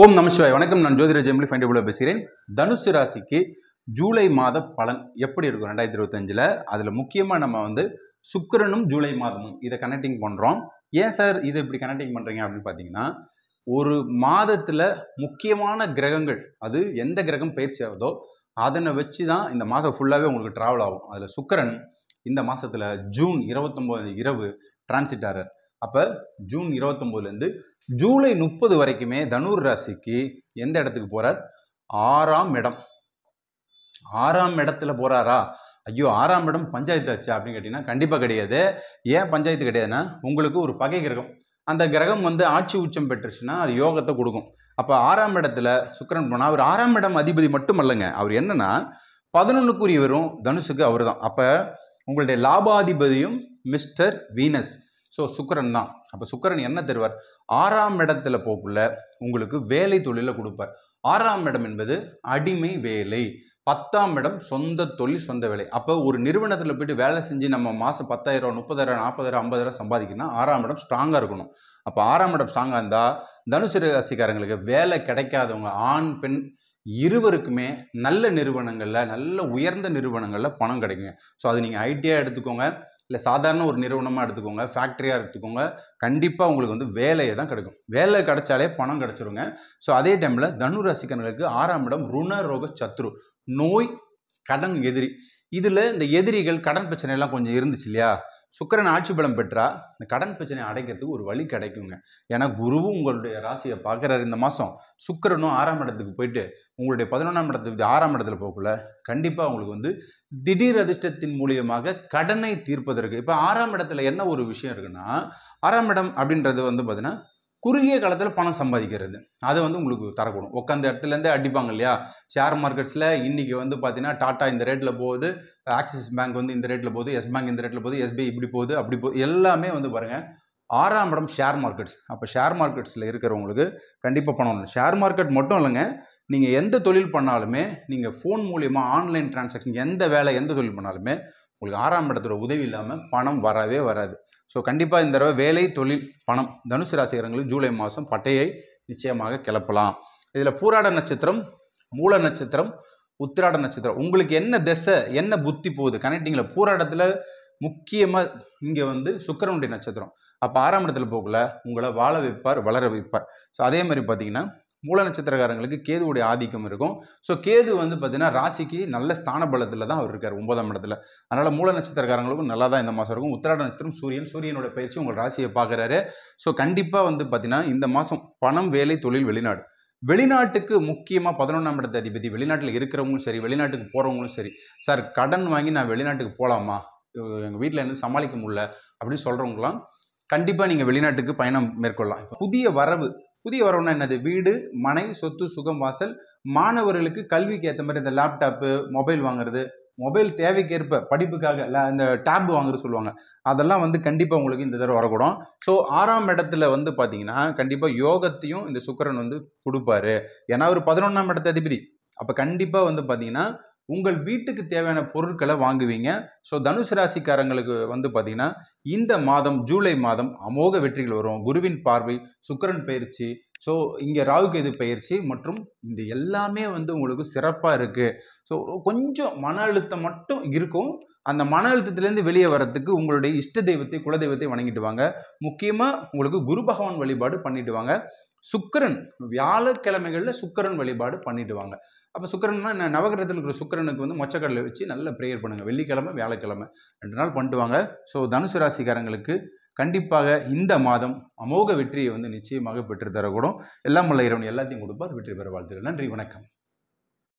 ஓம் நமசிவாய். வணக்கம். நான் ஜோதிட ஜெமிலி ஃபைண்டபுளாக பேசுகிறேன். தனுசு ராசிக்கு ஜூலை மாத பலன் எப்படி இருக்கும் 2025? அதில் முக்கியமாக நம்ம சுக்கிரனும் ஜூலை மாதமும் இதை கனெக்டிங் பண்ணுறோம். ஏன் சார் இதை இப்படி கனெக்டிங் பண்ணுறீங்க அப்படின்னு பார்த்தீங்கன்னா, ஒரு மாதத்தில் முக்கியமான கிரகங்கள் அது எந்த கிரகம் பயிற்சி ஆகுதோ அதனை வச்சு தான் இந்த மாதம் ஃபுல்லாகவே உங்களுக்கு ட்ராவல் ஆகும். அதில் சுக்கிரன் இந்த மாதத்தில் ஜூன் 29 இரவு டிரான்சிட் ஆகிறார். அப்போ ஜூன் 29லேருந்து ஜூலை 30 வரைக்குமே தனுர் ராசிக்கு எந்த இடத்துக்கு போகிறார்? 6ஆம் இடம். 6ஆம் இடத்துல போகிறாரா? ஐயோ 6ஆம் இடம் பஞ்சாயத்து ஆச்சா அப்படின்னு கேட்டிங்கன்னா கண்டிப்பாக கிடையாது. ஏன் பஞ்சாயத்து கிடையாதுன்னா, உங்களுக்கு ஒரு பகை கிரகம், அந்த கிரகம் ஆட்சி உச்சம் பெற்றுச்சுன்னா அது யோகத்தை கொடுக்கும். அப்போ 6ஆம் இடத்துல சுக்கிரன் போனால் அவர் 6ஆம் இடம் அதிபதி மட்டும் அல்லங்க, அவர் என்னன்னா 11க்குரியவரும் தனுசுக்கு அவர் தான். அப்போ உங்களுடைய லாபாதிபதியும் மிஸ்டர் வீனஸ், ஸோ சுக்கிரன் தான். அப்போ சுக்கிரன் என்ன தருவார்? 6ஆம் இடத்துல போக்குள்ள உங்களுக்கு வேலை தொழிலை கொடுப்பார். 6ஆம் இடம் என்பது அடிமை வேலை, 10ஆம் இடம் சொந்த தொழில் சொந்த வேலை. அப்போ ஒரு நிறுவனத்தில் போய்ட்டு வேலை செஞ்சு நம்ம மாதம் 10,000 30,000 40,000 50,000 சம்பாதிக்கணும்னா 6ஆம் இடம் ஸ்ட்ராங்காக இருக்கணும். அப்போ 6ஆம் இடம் ஸ்ட்ராங்காக இருந்தால் தனுசு ராசிக்காரங்களுக்கு வேலை கிடைக்காதவங்க ஆண் பெண் இருவருக்குமே நல்ல நிறுவனங்களில், நல்ல உயர்ந்த நிறுவனங்களில் பணம் கிடைக்குங்க. ஸோ அது நீங்கள் ஐடியாக எடுத்துக்கோங்க, இல்லை சாதாரண ஒரு நிறுவனமாக எடுத்துக்கோங்க, ஃபேக்ட்ரியாக எடுத்துக்கோங்க, கண்டிப்பாக உங்களுக்கு வேலையை தான் கிடைக்கும். வேலை கிடைச்சாலே பணம் கிடைச்சிருங்க. ஸோ அதே டைமில் தனு ராசிக்காரர்களுக்கு 6ஆம் இடம் ருண ரோக சத்ரு, நோய் கடன் எதிரி. இதில் இந்த எதிரிகள் கடன் பிரச்சனைலாம் கொஞ்சம் இருந்துச்சு இல்லையா? சுக்கிரன் ஆட்சி பலம் பெற்றா இந்த கடன் பிரச்சனையை அடைக்கிறதுக்கு ஒரு வழி கிடைக்குங்க. ஏன்னா குருவும் உங்களுடைய ராசியை பார்க்குறாரு இந்த மாதம். சுக்கிரனும் 6ஆம் இடத்துக்கு போயிட்டு உங்களுடைய 11ஆம் இடத்துக்கு 6ஆம் இடத்துல போகக்குள்ள கண்டிப்பாக உங்களுக்கு திடீர் அதிர்ஷ்டத்தின் மூலியமாக கடனை தீர்ப்பதற்கு. இப்போ 6ஆம் இடத்துல என்ன ஒரு விஷயம் இருக்குன்னா, 6ஆம் இடம் அப்படின்றது பார்த்தீங்கன்னா குறுகிய காலத்தில் பணம் சம்பாதிக்கிறது, அதை உங்களுக்கு தரக்கூடும். உட்காந்த இடத்துலேருந்தே அடிப்பாங்க இல்லையா? ஷேர் மார்க்கெட்ஸில் இன்றைக்கி பார்த்தீங்கன்னா டாட்டா இந்த ரேட்டில் போகுது, ஆக்சிஸ் பேங்க் இந்த ரேட்டில் போகுது, எஸ் பேங்க் இந்த ரேட்டில் போகுது, எஸ்பிஐ இப்படி போகுது அப்படி போகுது, எல்லாமே பாருங்கள் 6ஆம் இடம் ஷேர் மார்க்கெட்ஸ். அப்போ ஷேர் மார்க்கெட்ஸில் இருக்கிறவங்களுக்கு கண்டிப்பாக பணம் இல்லை. ஷேர் மார்க்கெட் மட்டும் இல்லைங்க, நீங்கள் எந்த தொழில் பண்ணாலுமே, நீங்கள் ஃபோன் மூலியமாக ஆன்லைன் டிரான்சாக்ஷன் எந்த வேலை எந்த தொழில் பண்ணாலுமே உங்களுக்கு 6ஆம் இடத்துல உதவி இல்லாமல் பணம் வரவே வராது. ஸோ கண்டிப்பாக இந்த தடவை வேலை தொழில் பணம் தனுசு ராசிக்காரங்களுக்கு ஜூலை மாதம் பட்டையை நிச்சயமாக கிளப்பலாம். இதில் பூராட நட்சத்திரம், மூல நட்சத்திரம், உத்திராட நட்சத்திரம், உங்களுக்கு என்ன திசை என்ன புத்தி போகுது கனெக்டிங்கில் பூராடத்தில் முக்கியமாக இங்கே சுக்கிரனுடைய நட்சத்திரம். அப்போ 6ஆம் இடத்துல போகல உங்களை வாழ வைப்பார், வளர வைப்பார். ஸோ அதே மாதிரி பார்த்தீங்கன்னா மூல நட்சத்திரக்காரங்களுக்கு கேதுவுடைய ஆதிக்கம் இருக்கும். ஸோ கேது பார்த்தீங்கன்னா ராசிக்கு நல்ல ஸ்தான பலத்தில் தான் அவர் இருக்கார், 9ஆம் இடத்துல. அதனால் மூல நட்சத்திரக்காரங்களுக்கும் நல்லா தான் இந்த மாதம் இருக்கும். உத்திராட நட்சத்திரம் சூரியனோட பயிற்சி உங்கள் ராசியை பார்க்குறாரு. ஸோ கண்டிப்பாக பார்த்தீங்கன்னா இந்த மாதம் பணம், வேலை, தொழில், வெளிநாடு. வெளிநாட்டுக்கு முக்கியமாக 11ஆம் இடத்து அதிபதி வெளிநாட்டில் இருக்கிறவங்களும் சரி, வெளிநாட்டுக்கு போகிறவங்களும் சரி, சார் கடன் வாங்கி நான் வெளிநாட்டுக்கு போகலாமா, எங்கள் வீட்டில் இருந்து சமாளிக்க முடியல அப்படின்னு சொல்கிறவங்களாம் கண்டிப்பாக நீங்கள் வெளிநாட்டுக்கு பயணம் மேற்கொள்ளலாம். புதிய வரவுன்னா என்னது? வீடு, மனை, சொத்து, சுகம், வாசல். மாணவர்களுக்கு கல்விக்கு ஏற்ற மாதிரி இந்த லேப்டாப்பு, மொபைல் வாங்குறது, மொபைல் தேவைக்கேற்ப படிப்புக்காக இந்த டேப் வாங்குறது சொல்லுவாங்க, அதெல்லாம் கண்டிப்பாக உங்களுக்கு இந்த தடவை வரக்கூடும். ஸோ 6ஆம் இடத்துல பார்த்தீங்கன்னா கண்டிப்பாக யோகத்தையும் இந்த சுக்கிரன் கொடுப்பாரு. ஏன்னா ஒரு 11ஆம் இடத்து அதிபதி. அப்போ கண்டிப்பாக பார்த்தீங்கன்னா உங்கள் வீட்டுக்கு தேவையான பொருட்களை வாங்குவீங்க. ஸோ தனுசு ராசிக்காரங்களுக்கு பார்த்தீங்கன்னா இந்த மாதம் ஜூலை மாதம் அமோக வெற்றிகள் வரும். குருவின் பார்வை, சுக்கிரன் பயிற்சி, ஸோ இங்கே ராகுகேது பயிற்சி மற்றும் இந்த எல்லாமே உங்களுக்கு சிறப்பாக இருக்குது. ஸோ கொஞ்சம் மன அழுத்தம் மட்டும் இருக்கும். அந்த மன அழுத்தத்திலேருந்து வெளியே வரத்துக்கு உங்களுடைய இஷ்ட தெய்வத்தை, குலதெய்வத்தை வணங்கிட்டு வாங்க. முக்கியமாக உங்களுக்கு குரு பகவான் வழிபாடு பண்ணிட்டு வாங்க. சுக்கிரன் வியாழக்கிழமைகளில் சுக்கிரன் வழிபாடு பண்ணிட்டு வாங்க. அப்போ சுக்கிரன்னா நவகிரகத்தில் இருக்கிற சுக்கிரனுக்கு மொச்சக்கடலை வச்சு நல்ல ப்ரேயர் பண்ணுங்கள். வெள்ளிக்கிழமை, வியாழக்கிழமை 2 நாள் பண்ணிட்டு வாங்க. ஸோ தனுசு ராசிக்காரங்களுக்கு கண்டிப்பாக இந்த மாதம் அமோக வெற்றியை நிச்சயமாக பெற்று தரக்கூடும். எல்லாம் வல்ல இறைவன் எல்லாத்தையும் கொடுப்பார். வெற்றி பெற வாழ்த்துக்கள். நன்றி, வணக்கம்.